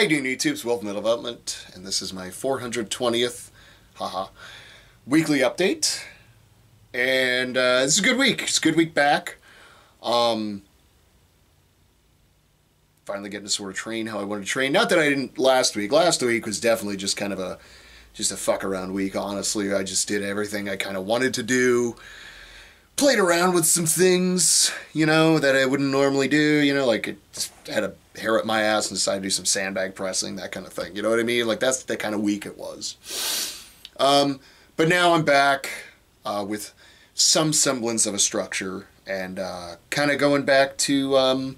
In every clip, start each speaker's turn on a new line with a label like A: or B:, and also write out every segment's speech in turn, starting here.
A: How you doing, YouTube's Wealth Metal Development, and this is my 420th, weekly update. And this is a good week. It's a good week back. Finally getting to sort of train how I wanted to train. Not that I didn't last week. Last week was definitely just kind of a fuck around week, honestly. I just did everything I kind of wanted to do. Played around with some things, that I wouldn't normally do, like I just had a hair up my ass and decided to do some sandbag pressing, that kind of thing, you know what I mean? Like, that's the kind of week it was. But now I'm back with some semblance of a structure and kind of going back to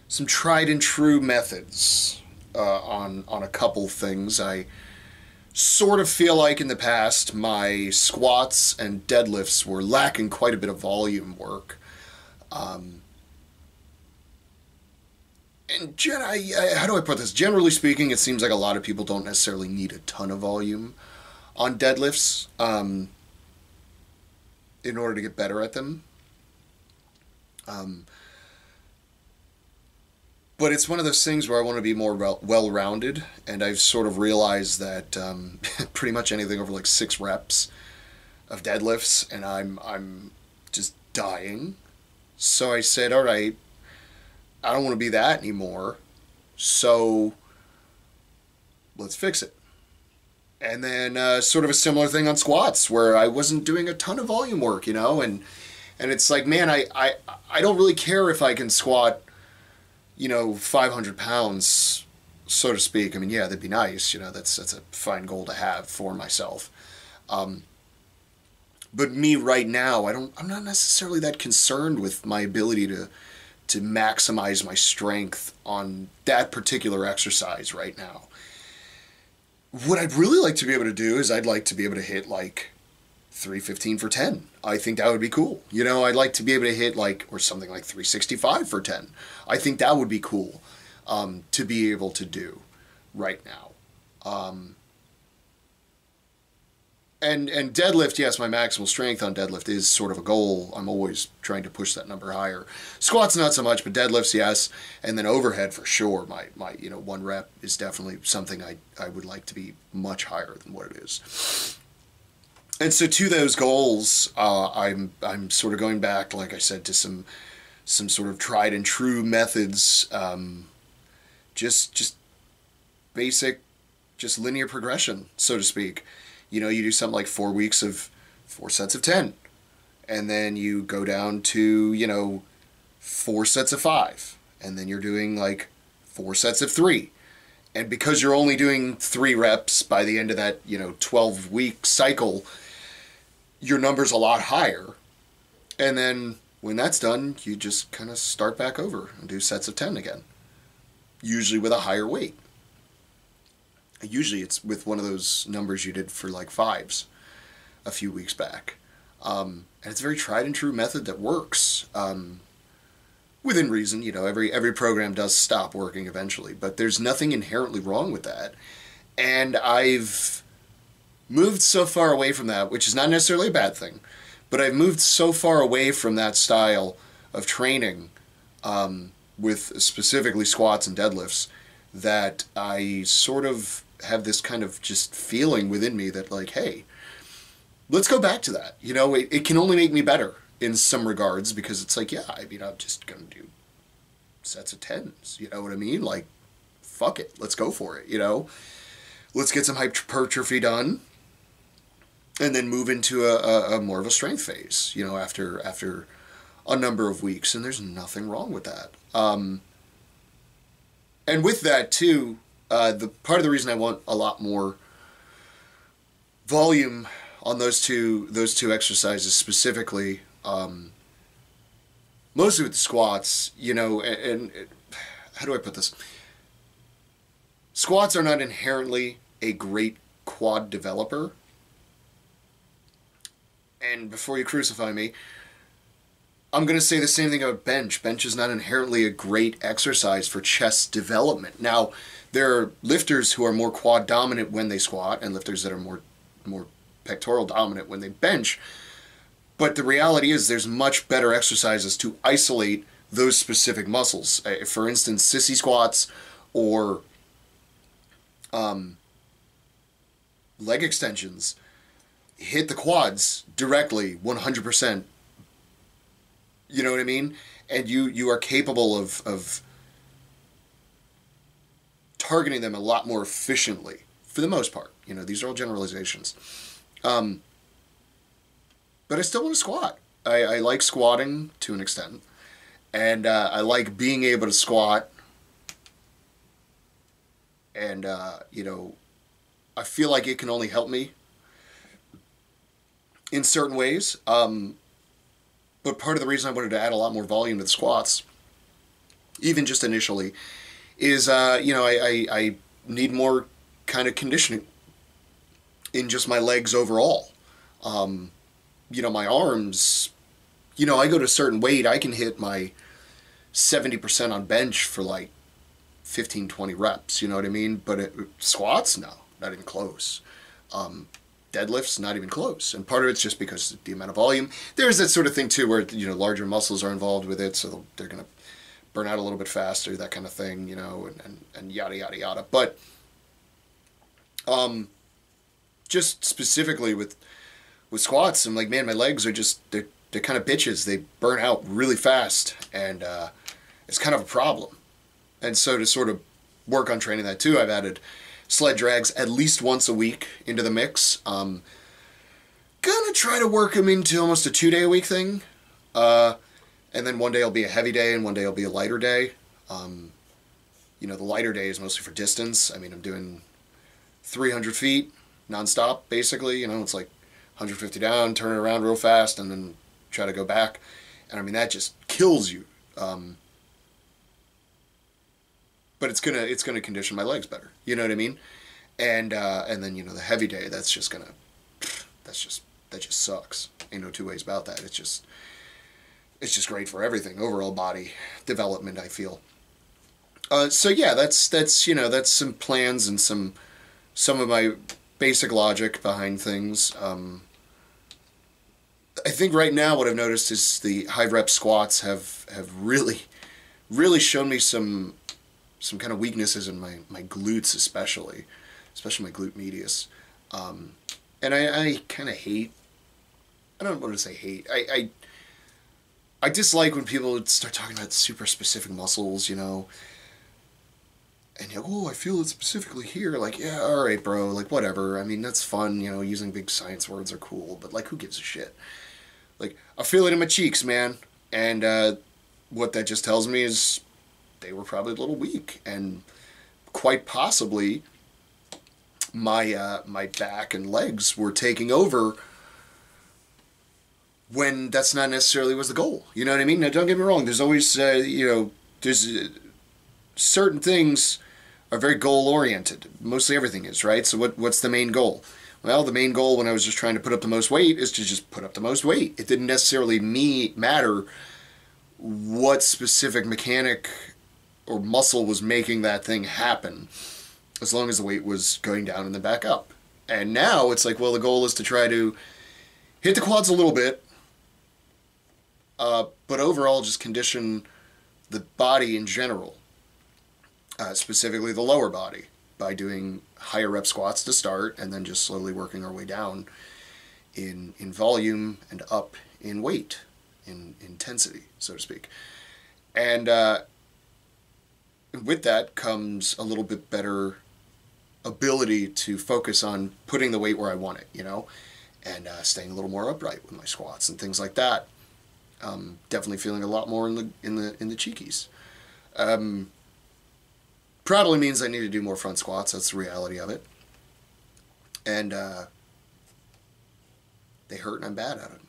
A: some tried and true methods on a couple things. I sort of feel like in the past my squats and deadlifts were lacking quite a bit of volume work. And how do I put this? Generally speaking, it seems like a lot of people don't necessarily need a ton of volume on deadlifts in order to get better at them. But it's one of those things where I want to be more well-rounded, and I've sort of realized that pretty much anything over like 6 reps of deadlifts, and I'm just dying. So I said, all right, I don't want to be that anymore, so let's fix it. And then sort of a similar thing on squats, where I wasn't doing a ton of volume work, and it's like, man, I don't really care if I can squat 500 pounds, so to speak. I mean, yeah, that'd be nice. That's a fine goal to have for myself. But me right now, I'm not necessarily that concerned with my ability to maximize my strength on that particular exercise right now. What I'd really like to be able to do is I'd like to be able to hit like 315 for 10. I think that would be cool. I'd like to be able to hit or something like 365 for 10. I think that would be cool to be able to do right now. And deadlift, yes, my maximal strength on deadlift is sort of a goal. I'm always trying to push that number higher. Squats, not so much, but deadlifts, yes. And then overhead, for sure. My 1 rep is definitely something I would like to be much higher than what it is. And so to those goals, I'm sort of going back, like I said, to some sort of tried and true methods, just basic, just linear progression, so to speak. You do something like 4 weeks of 4 sets of 10, and then you go down to 4 sets of 5, and then you're doing like 4 sets of 3. And because you're only doing 3 reps by the end of that 12-week cycle, your number's a lot higher. And then when that's done, you just kind of start back over and do sets of 10 again, usually with a higher weight. Usually it's with one of those numbers you did for like 5s a few weeks back. And it's a very tried and true method that works within reason. Every program does stop working eventually, but there's nothing inherently wrong with that. And I've moved so far away from that, which is not necessarily a bad thing, but I've moved so far away from that style of training with specifically squats and deadlifts that I sort of have this kind of just feeling within me that like, hey, let's go back to that. It can only make me better in some regards, because it's like, yeah, I'm just going to do sets of 10s, you know what I mean? Like, fuck it, let's go for it, Let's get some hypertrophy done, and then move into a more of a strength phase, after a number of weeks, and there's nothing wrong with that. And with that too, the part of the reason I want a lot more volume on those two exercises specifically, mostly with the squats, and how do I put this? Squats are not inherently a great quad developer. And before you crucify me, I'm going to say the same thing about bench. Bench is not inherently a great exercise for chest development. Now, there are lifters who are more quad dominant when they squat, and lifters that are more pectoral dominant when they bench. But the reality is there's much better exercises to isolate those specific muscles. For instance, sissy squats or leg extensions hit the quads directly 100%. You know what I mean? And you are capable of targeting them a lot more efficiently, for the most part. You know, these are all generalizations. But I still want to squat. I like squatting to an extent. And I like being able to squat. And, you know, I feel like it can only help me in certain ways. But part of the reason I wanted to add a lot more volume to the squats, even just initially, is, you know, I need more kind of conditioning in just my legs overall. You know, my arms, you know, I go to a certain weight, I can hit my 70% on bench for like 15, 20 reps, you know what I mean? But squats, no, not even close. Deadlifts, not even close. And part of it's just because of the amount of volume. There's that sort of thing too where, you know, larger muscles are involved with it, so they're going to burn out a little bit faster, that kind of thing, you know, and yada, yada, yada. But just specifically with squats, I'm like, man, my legs are just, they're kind of bitches. They burn out really fast, and it's kind of a problem. And so to sort of work on training that too, I've added sled drags at least once a week into the mix. Gonna try to work them into almost a 2-day-a-week thing. And then one day will be a heavy day and one day will be a lighter day. You know, the lighter day is mostly for distance. I mean, I'm doing 300 feet nonstop, basically. You know, it's like 150 down, turn it around real fast, and then try to go back. And I mean, that just kills you. But it's gonna condition my legs better. You know what I mean? And then, you know, the heavy day, that just sucks. Ain't no two ways about that. It's just great for everything, overall body development, I feel. So yeah, that's you know, that's some plans and some of my basic logic behind things. I think right now what I've noticed is the high rep squats have really shown me some kind of weaknesses in my glutes, especially my glute medius. And I kind of hate, I don't want to say hate, I dislike when people start talking about super specific muscles, you know, and you go, oh, I feel it specifically here. Like, yeah, all right, bro, like, whatever. I mean, that's fun, you know, using big science words are cool, but, like, who gives a shit? Like, I feel it in my cheeks, man, and what that just tells me is they were probably a little weak, and quite possibly my my back and legs were taking over when that's not necessarily was the goal. You know what I mean? Now, don't get me wrong. There's always, you know, there's certain things are very goal-oriented. Mostly everything is, right? So what's the main goal? Well, the main goal when I was just trying to put up the most weight is to just put up the most weight. It didn't necessarily matter what specific mechanic or muscle was making that thing happen, as long as the weight was going down and then back up. And now it's like, well, the goal is to try to hit the quads a little bit, but overall just condition the body in general, specifically the lower body, by doing higher rep squats to start and then just slowly working our way down in volume and up in weight, in intensity, so to speak. And with that comes a little bit better ability to focus on putting the weight where I want it, you know, and staying a little more upright with my squats and things like that. Definitely feeling a lot more in the cheekies. Probably means I need to do more front squats. That's the reality of it. And they hurt and I'm bad at them,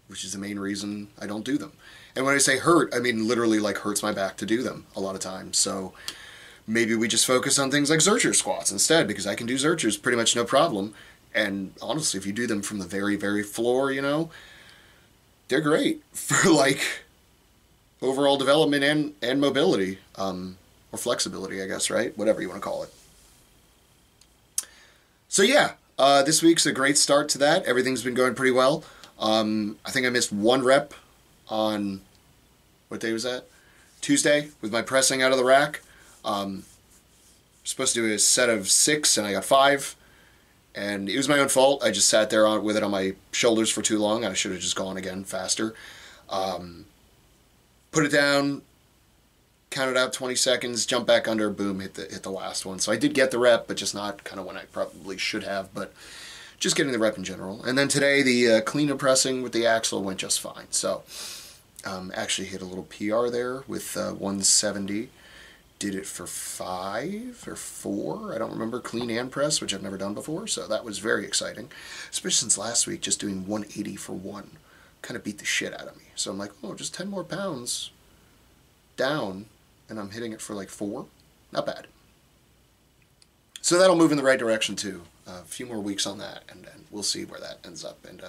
A: which is the main reason I don't do them. And when I say hurt, I mean literally like hurts my back to do them a lot of times. So maybe we just focus on things like Zercher squats instead, because I can do Zerchers pretty much no problem. And honestly, if you do them from the very, very floor, you know, they're great for like overall development and mobility, or flexibility, I guess, right? Whatever you want to call it. So yeah, this week's a great start to that. Everything's been going pretty well. I think I missed one rep on, what day was that? Tuesday, with my pressing out of the rack. Supposed to do a set of 6 and I got 5. And it was my own fault. I just sat there with it on my shoulders for too long. I should have just gone again faster. Put it down, counted out 20 seconds, jump back under, boom, hit the last one. So I did get the rep, but just not kind of when I probably should have. But just getting the rep in general. And then today the clean and pressing with the axle went just fine. So actually hit a little PR there with 170. Did it for 5 or 4, I don't remember, clean and press, which I've never done before, so that was very exciting. Especially since last week, just doing 180 for 1 kind of beat the shit out of me. So I'm like, oh, just 10 more pounds down, and I'm hitting it for like 4? Not bad. So that'll move in the right direction too. A few more weeks on that, and we'll see where that ends up. And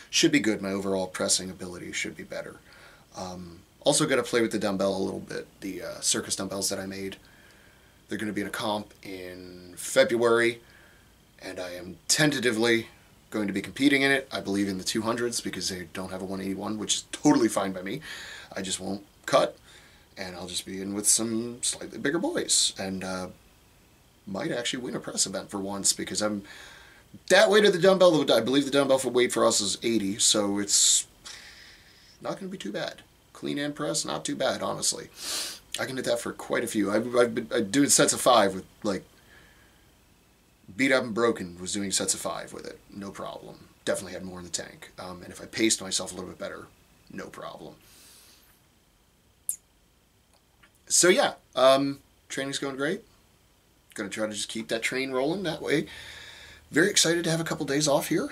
A: should be good. My overall pressing ability should be better. Also got to play with the dumbbell a little bit. The circus dumbbells that I made, they're going to be in a comp in February, and I am tentatively going to be competing in it. I believe in the 200s because they don't have a 181, which is totally fine by me. I just won't cut, and I'll just be in with some slightly bigger boys, and might actually win a press event for once because I'm that weight of the dumbbell. I believe the dumbbell for weight for us is 80, so it's not going to be too bad. Clean and press, not too bad, honestly. I can hit that for quite a few. I've been doing sets of 5 with, like, beat up and broken, was doing sets of 5 with it. No problem. Definitely had more in the tank. And if I paced myself a little bit better, no problem. So yeah, training's going great. Gonna try to just keep that train rolling that way. Very excited to have a couple days off here.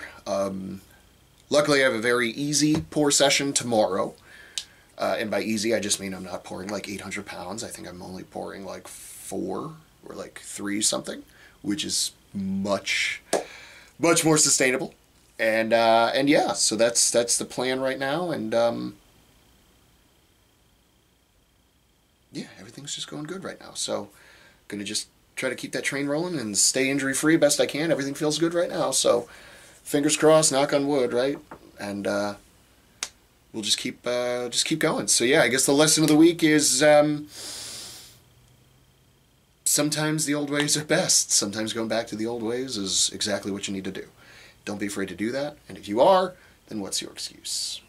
A: Luckily I have a very easy pour session tomorrow. And by easy, I just mean I'm not pouring like 800 pounds. I think I'm only pouring like 4 or like 3 something, which is much more sustainable. And yeah, so that's the plan right now. And yeah, everything's just going good right now. So gonna just try to keep that train rolling and stay injury free best I can. Everything feels good right now. So fingers crossed, knock on wood, right? And we'll just keep going. So yeah, I guess the lesson of the week is sometimes the old ways are best. Sometimes going back to the old ways is exactly what you need to do. Don't be afraid to do that. And if you are, then what's your excuse?